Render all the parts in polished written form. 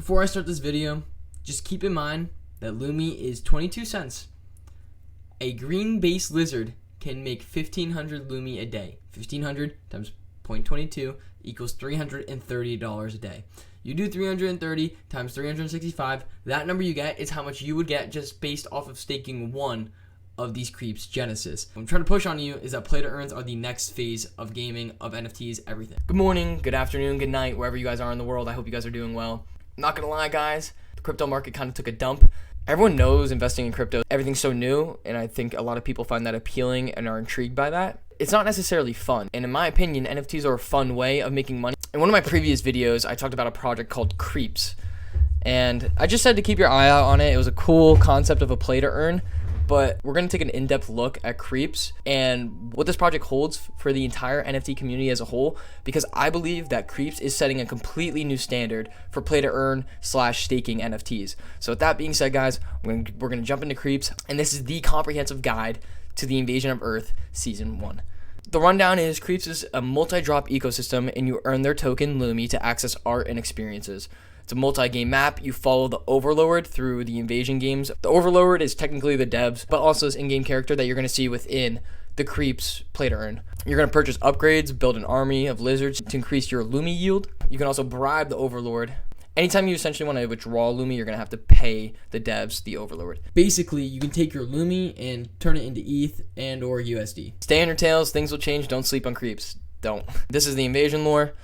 Before I start this video, just keep in mind that Lumi is 22 cents. A green-based lizard can make 1,500 Lumi a day. 1,500 times 0.22 equals $330 a day. You do 330 times 365, that number you get is how much you would get just based off of staking one of these Creepz Genesis. What I'm trying to push on you is that play to earns are the next phase of gaming, of NFTs, everything. Good morning, good afternoon, good night, wherever you guys are in the world. I hope you guys are doing well. I'm not gonna lie, guys, the crypto market kind of took a dump. Everyone knows investing in crypto, everything's so new, and I think a lot of people find that appealing and are intrigued by that. It's not necessarily fun, and in my opinion, NFTs are a fun way of making money. In one of my previous videos, I talked about a project called Creepz, and I just said to keep your eye out on it. It was a cool concept of a play to earn, but we're going to take an in-depth look at Creepz and what this project holds for the entire NFT community as a whole, because I believe that Creepz is setting a completely new standard for play to earn / staking NFTs. So with that being said, guys, we're going to jump into Creepz, and this is the comprehensive guide to the Invasion of Earth Season 1. The rundown is Creepz is a multi-drop ecosystem, and you earn their token Lumi to access art and experiences. It's a multi-game map. You follow the Overlord through the Invasion games. The Overlord is technically the devs, but also this in-game character that you're going to see within the Creepz play to earn. You're going to purchase upgrades, build an army of lizards to increase your Lumi yield. You can also bribe the Overlord. Anytime you essentially want to withdraw Lumi, you're going to have to pay the devs the Overlord. Basically, you can take your Lumi and turn it into ETH and or USD. Stay on your tails. Things will change. Don't sleep on Creepz. Don't. This is the Invasion lore.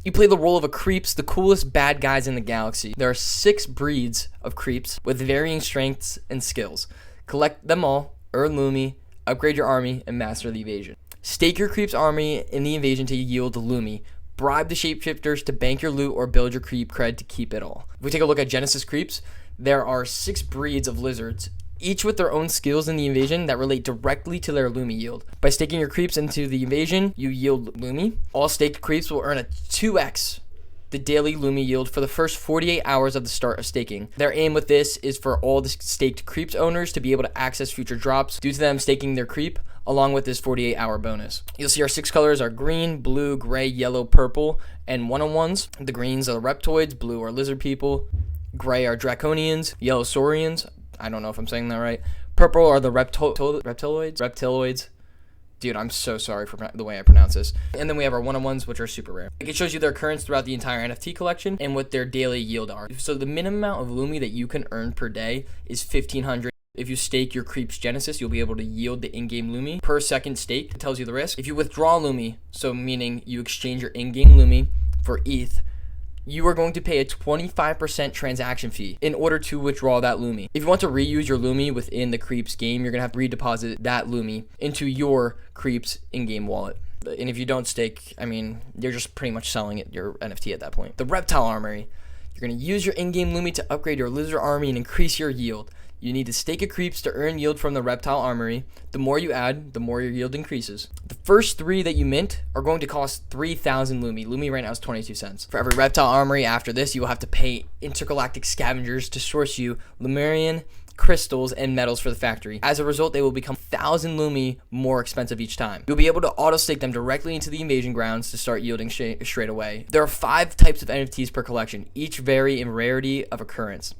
You play the role of a Creepz, the coolest bad guys in the galaxy. There are 6 breeds of Creepz with varying strengths and skills. Collect them all, earn Lumi, upgrade your army, and master the Invasion. Stake your Creepz army in the Invasion to yield Lumi. Bribe the shapeshifters to bank your loot or build your creep cred to keep it all. If we take a look at Genesis Creepz, there are 6 breeds of lizards, each with their own skills in the Invasion that relate directly to their Lumi yield. By staking your Creepz into the Invasion, you yield Lumi. All staked Creepz will earn a 2x the daily Lumi yield for the first 48 hours of the start of staking. Their aim with this is for all the staked Creepz owners to be able to access future drops due to them staking their creep, along with this 48-hour bonus. You'll see our 6 colors are green, blue, gray, yellow, purple, and one-on-ones. The greens are the reptoids, blue are lizard people, gray are draconians, yellow saurians, I don't know if I'm saying that right, purple are the reptiloids. Dude, I'm so sorry for the way I pronounce this. And then we have our one-on-ones, which are super rare. It shows you their occurrence throughout the entire NFT collection and what their daily yield are. So the minimum amount of Lumi that you can earn per day is 1,500. If you stake your Creepz Genesis, you'll be able to yield the in-game Lumi per second stake. It tells you the risk. If you withdraw Lumi, so meaning you exchange your in-game Lumi for ETH, you are going to pay a 25% transaction fee in order to withdraw that Lumi. If you want to reuse your Lumi within the Creepz game, you're going to have to redeposit that Lumi into your Creepz in-game wallet. And if you don't stake, I mean, you're just pretty much selling it, your NFT at that point. The Reptile Armory. You're going to use your in-game Lumi to upgrade your lizard army and increase your yield. You need to stake a Creepz to earn yield from the Reptile Armory. The more you add, the more your yield increases. The first 3 that you mint are going to cost 3,000 Lumi. Lumi right now is 22 cents. For every Reptile Armory after this, you will have to pay intergalactic scavengers to source you Lemurian crystals and metals for the factory. As a result, they will become 1,000 Lumi more expensive each time. You'll be able to auto-stake them directly into the Invasion grounds to start yielding straight away. There are 5 types of NFTs per collection, each vary in rarity of occurrence.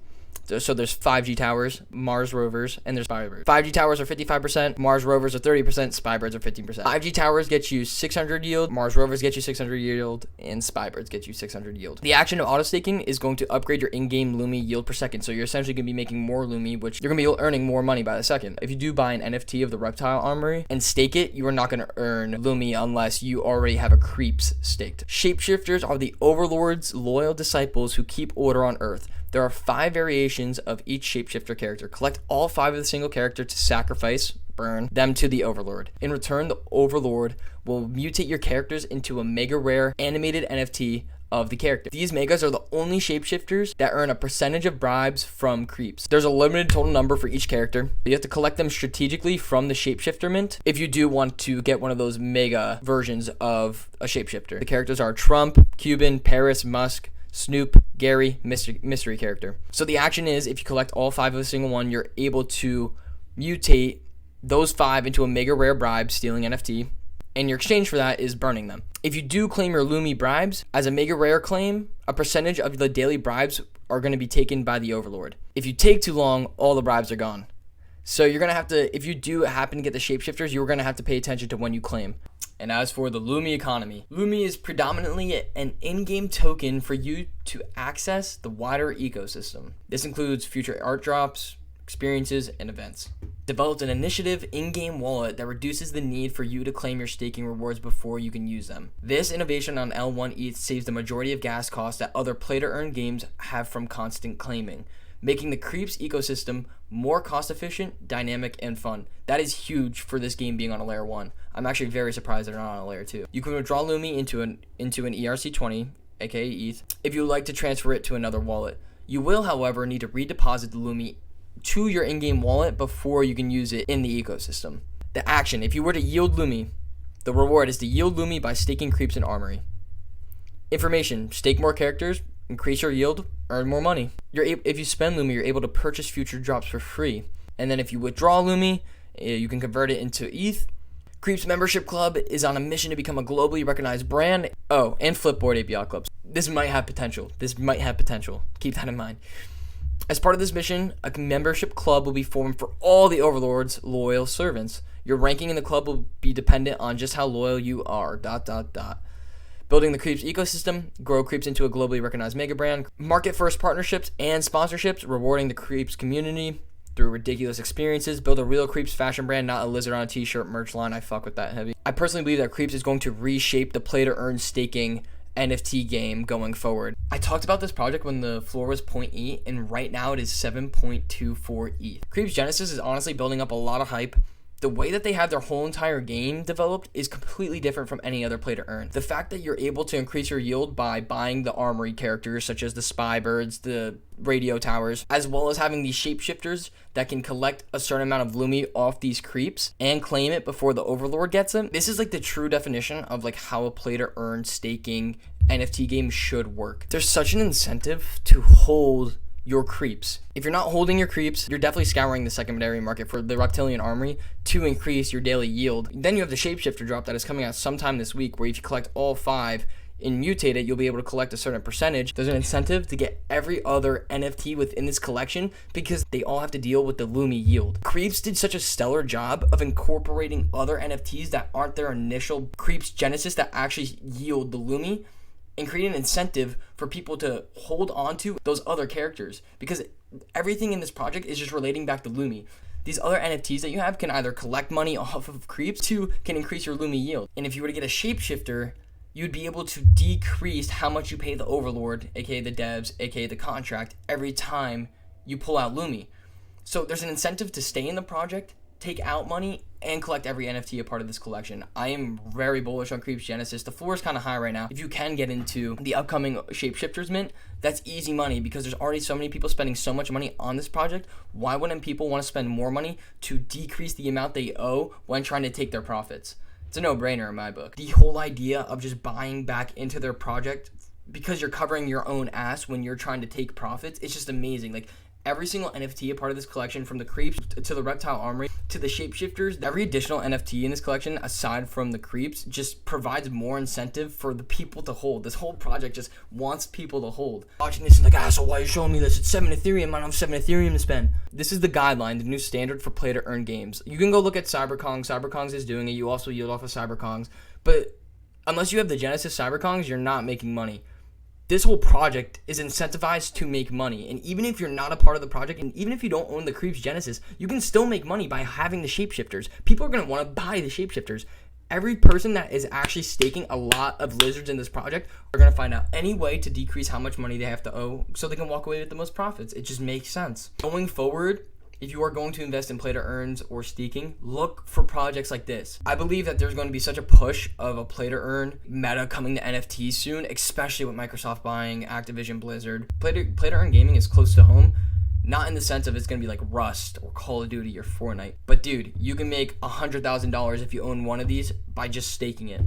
So there's 5G towers, Mars rovers, and there's Spybirds. 5G towers are 55%, Mars rovers are 30%, Spybirds are 15%. 5G towers get you 600 yield, Mars rovers get you 600 yield, and Spybirds get you 600 yield. The action of auto staking is going to upgrade your in-game Lumi yield per second. So you're essentially going to be making more Lumi, which you're going to be earning more money by the second. If you do buy an NFT of the Reptile Armory and stake it, you are not going to earn Lumi unless you already have a Creepz staked. Shapeshifters are the Overlord's loyal disciples who keep order on Earth. There are 5 variations of each shapeshifter character. Collect all 5 of the single character to sacrifice, burn them to the Overlord. In return, the Overlord will mutate your characters into a mega rare animated NFT of the character. These megas are the only shapeshifters that earn a percentage of bribes from Creepz. There's a limited total number for each character. You have to collect them strategically from the shapeshifter mint if you do want to get one of those mega versions of a shapeshifter. The characters are Trump, Cuban, Paris, Musk, Snoop, Gary, mystery character. So the action is, if you collect all 5 of a single one, you're able to mutate those 5 into a mega rare bribe, stealing NFT. and your exchange for that is burning them. If you do claim your Lumi bribes, as a mega rare claim, a percentage of the daily bribes are going to be taken by the Overlord. If you take too long, all the bribes are gone. So you're going to have to, if you do happen to get the shapeshifters, you're going to have to pay attention to when you claim. And as for the Lumi economy, Lumi is predominantly an in-game token for you to access the wider ecosystem. This includes future art drops, experiences, and events. Developed an initiative in-game wallet that reduces the need for you to claim your staking rewards before you can use them. This innovation on L1 ETH saves the majority of gas costs that other play-to-earn games have from constant claiming, making the Creepz ecosystem more cost-efficient, dynamic, and fun. That is huge for this game being on a layer 1. I'm actually very surprised they're not on a layer 2. You can withdraw Lumi into an ERC20, aka ETH, if you would like to transfer it to another wallet. You will, however, need to redeposit the Lumi to your in-game wallet before you can use it in the ecosystem. The action: if you were to yield Lumi, the reward is to yield Lumi by staking Creepz in Armory. Information: stake more characters, increase your yield, earn more money. If you spend Lumi, you're able to purchase future drops for free. And then if you withdraw Lumi, you can convert it into ETH. Creepz Membership Club is on a mission to become a globally recognized brand. Oh, and Flipboard API clubs. This might have potential. Keep that in mind. As part of this mission, a membership club will be formed for all the Overlord's loyal servants. Your ranking in the club will be dependent on just how loyal you are. Building the Creepz ecosystem, grow Creepz into a globally recognized mega brand, market first partnerships and sponsorships, rewarding the Creepz community through ridiculous experiences, build a real Creepz fashion brand, not a lizard on a t-shirt merch line. I fuck with that heavy. I personally believe that Creepz is going to reshape the play to earn staking NFT game going forward. I talked about this project when the floor was 0.8 and right now it is 7.24 ETH. Creepz Genesis is honestly building up a lot of hype. The way that they have their whole entire game developed is completely different from any other play to earn. The fact that you're able to increase your yield by buying the armory characters such as the spy birds, the radio towers, as well as having these shapeshifters that can collect a certain amount of Lumi off these creeps and claim it before the Overlord gets them. This is like the true definition of like how a play to earn staking NFT game should work. There's such an incentive to hold your creeps. If you're not holding your creeps, you're definitely scouring the secondary market for the reptilian armory to increase your daily yield. Then you have the shapeshifter drop that is coming out sometime this week, where if you collect all 5 and mutate it, you'll be able to collect a certain percentage. There's an incentive to get every other NFT within this collection because they all have to deal with the Lumi yield. Creepz did such a stellar job of incorporating other NFTs that aren't their initial Creepz Genesis that actually yield the Lumi, and create an incentive for people to hold on to those other characters, because everything in this project is just relating back to Lumi. These other NFTs that you have can either collect money off of Creepz, 2 can increase your Lumi yield. And if you were to get a shapeshifter, you'd be able to decrease how much you pay the Overlord, aka the devs, aka the contract, every time you pull out Lumi. So there's an incentive to stay in the project, take out money, and collect every NFT a part of this collection. I am very bullish on Creepz Genesis. The floor is kind of high right now. If you can get into the upcoming Shapeshifters mint, that's easy money because there's already so many people spending so much money on this project. Why wouldn't people want to spend more money to decrease the amount they owe when trying to take their profits? It's a no-brainer in my book. The whole idea of just buying back into their project because you're covering your own ass when you're trying to take profits, it's just amazing. Like, every single NFT a part of this collection, from the Creepz to the Reptile Armory to the Shapeshifters, every additional NFT in this collection, aside from the Creepz, just provides more incentive for the people to hold. This whole project just wants people to hold. Watching this and like, so why are you showing me this? It's 7 Ethereum, I don't have 7 Ethereum to spend. This is the guideline, the new standard for play to earn games. You can go look at CyberKong. CyberKong's is doing it. You also yield off of CyberKong's. But unless you have the Genesis CyberKong's, you're not making money. This whole project is incentivized to make money. And even if you're not a part of the project, and even if you don't own the Creepz Genesis, you can still make money by having the shapeshifters. People are going to want to buy the shapeshifters. Every person that is actually staking a lot of lizards in this project are going to find out any way to decrease how much money they have to owe so they can walk away with the most profits. It just makes sense. Going forward, if you are going to invest in play to earns or staking, look for projects like this. I believe that there's going to be such a push of a play to earn meta coming to NFTs soon, especially with Microsoft buying Activision Blizzard. Play to earn gaming is close to home, not in the sense of it's going to be like Rust or Call of Duty or Fortnite. But dude, you can make $100,000 if you own one of these by just staking it.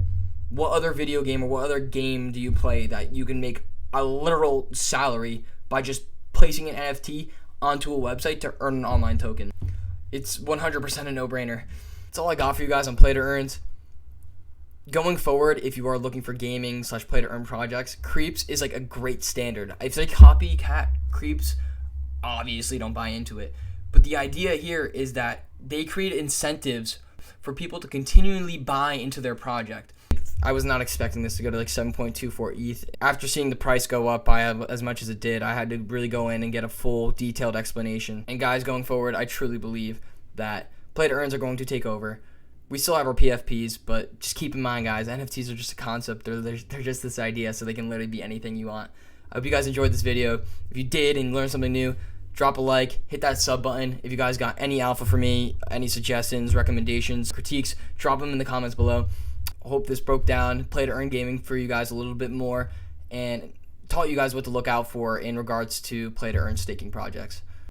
What other video game or what other game do you play that you can make a literal salary by just placing an NFT onto a website to earn an online token? It's 100% a no-brainer. That's all I got for you guys on play to earns. going forward, if you are looking for gaming / play to earn projects, Creepz is like a great standard. If they copycat Creepz, obviously don't buy into it. But the idea here is that they create incentives for people to continually buy into their project. I was not expecting this to go to like 7.24 ETH. After seeing the price go up by as much as it did, I had to really go in and get a full detailed explanation. And guys, going forward, I truly believe that play to earns are going to take over. We still have our PFPs, but just keep in mind, guys, NFTs are just a concept. They're just this idea, so they can literally be anything you want. I hope you guys enjoyed this video. If you did and learned something new, drop a like, hit that sub button. If you guys got any alpha for me, any suggestions, recommendations, critiques, drop them in the comments below. I hope this broke down play to earn gaming for you guys a little bit more and taught you guys what to look out for in regards to play to earn staking projects.